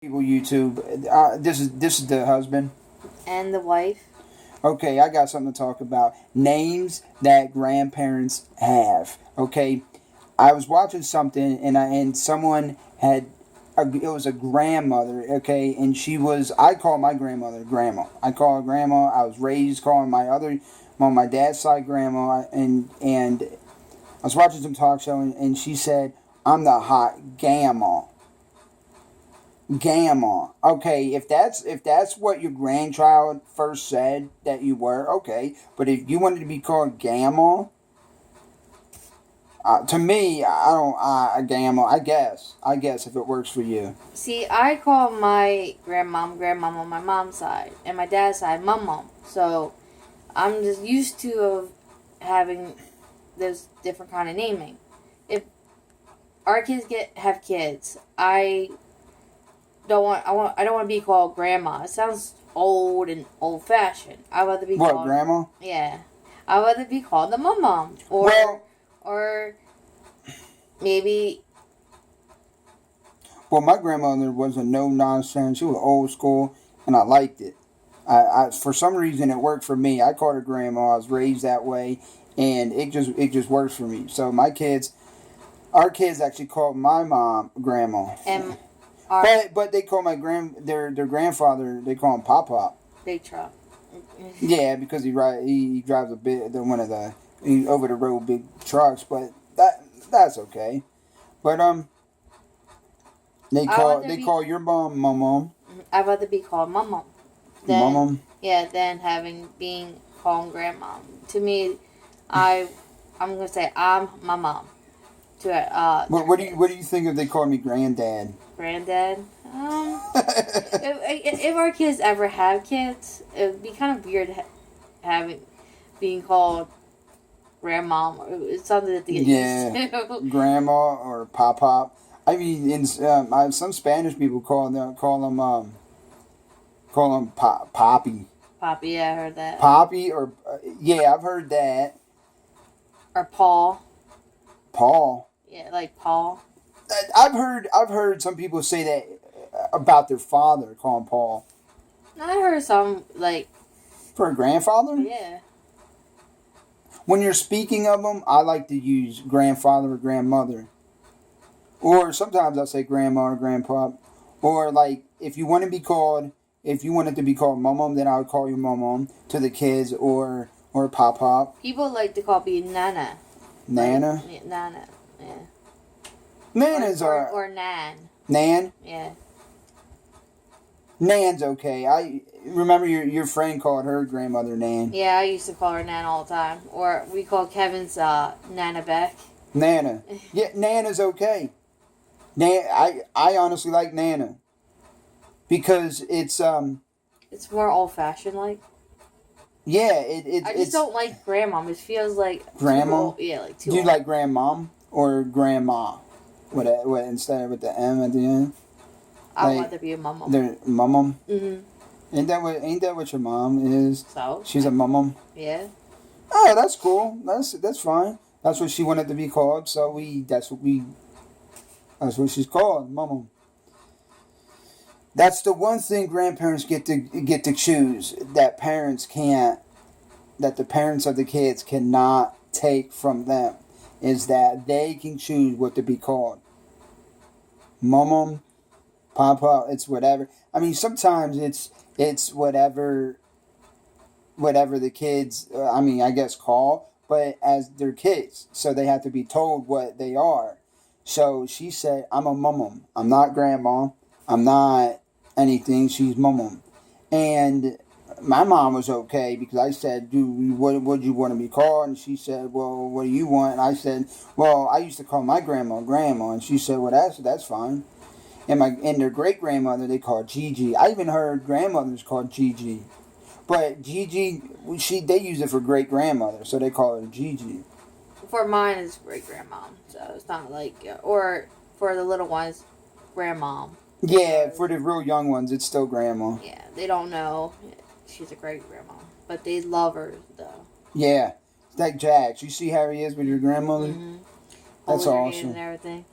People YouTube. This is the husband. And the wife. Okay, I got something to talk about. Names that grandparents have. Okay, I was watching something and someone had it was a grandmother. Okay, and she was I call my grandmother grandma. I call her grandma. I was raised calling on my dad's side grandma and I was watching some talk show and she said I'm the hot gamma. Gamma. Okay, if that's what your grandchild first said that you were, okay. But if you wanted to be called Gamma, to me, I don't. Gamma. I guess if it works for you. See, I call my grandmom on my mom's side, and my dad's side mom. So I'm just used to of having this different kind of naming. If our kids have kids, I don't want to be called grandma. It sounds old and old fashioned. I rather be What, called grandma? Yeah. I rather be called the mom or maybe. Well, my grandmother was a no nonsense. She was old school, and I liked it. For some reason it worked for me. I called her grandma. I was raised that way, and it just works for me. So our kids actually called my mom grandma. And But they call their grandfather, they call him Pop Pop. big truck. Yeah, because he drives one of the over the road big trucks, but that's okay. But they call your mom. I'd rather be called mom than Mom. than being called grandma. To me, I'm gonna say I'm my mom. What do you think if they called me granddad? Granddad. If our kids ever have kids, it would be kind of weird being called grandma. It's something that they get used to. Grandma or pop pop. I mean, some Spanish people call them poppy. Poppy, yeah, I heard that. Poppy or yeah, I've heard that. Or Paul. Paul. Yeah, like Paul. I've heard some people say that about their father, call him Paul. I heard some like for a grandfather. Yeah. When you're speaking of them, I like to use grandfather or grandmother, or sometimes I say grandma or grandpa, or like if you wanted to be called mom, then I would call you mom to the kids or pop pop. People like to call me nana. Nana. Like, nana. Yeah. Nana's or Nan. Nan? Yeah. Nan's okay. I remember your friend called her grandmother Nan. Yeah, I used to call her Nan all the time. Or we call Kevin's Nana Beck. Nana. Yeah, Nana's okay. I honestly like Nana. Because it's more old fashioned like. Yeah, I just don't like grandma. It feels like grandma. Yeah, like too. Do you old. like grandmom or grandma? What instead of with the M at the end? I'd rather be a mum. They're mum. Mhm. Ain't that what your mom is? So. She's a mum. Yeah. Oh, that's cool. That's fine. That's what she wanted to be called. So that's what she's called, mum. That's the one thing grandparents get to choose that parents can't. That the parents of the kids cannot take from them is that they can choose what to be called. Mum, papa, it's whatever. I mean, sometimes it's whatever the kids. I guess call, but as their kids, so they have to be told what they are. So she said, "I'm a mum. I'm not grandma. I'm not anything. She's mum." And my mom was okay because I said, what do you want to be called? And she said, well, what do you want? And I said, well, I used to call my grandma, and she said, well, that's fine. And their great grandmother they called Gigi. I even heard grandmothers called Gigi, but Gigi they use it for great grandmother, so they call her Gigi. For mine, it's great grandma, so it's not like or for the little ones, grandmom. Yeah, for the real young ones, it's still grandma. Yeah, they don't know. She's a great grandma, but they love her though. Yeah, it's like Jax. You see how he is with your grandmother? Mm-hmm. That's awesome. awesome. And everything.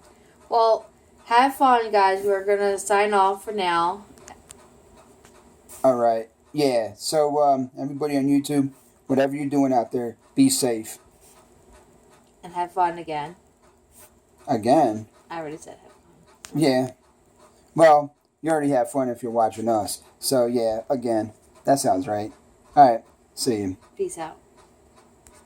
Well, Have fun, guys. We're gonna sign off for now. All right. Yeah. So everybody on YouTube, whatever you're doing out there, be safe. And have fun again. Again. I already said have fun. Yeah. Well, you already have fun if you're watching us. So yeah, again, that sounds right. All right. See you. Peace out.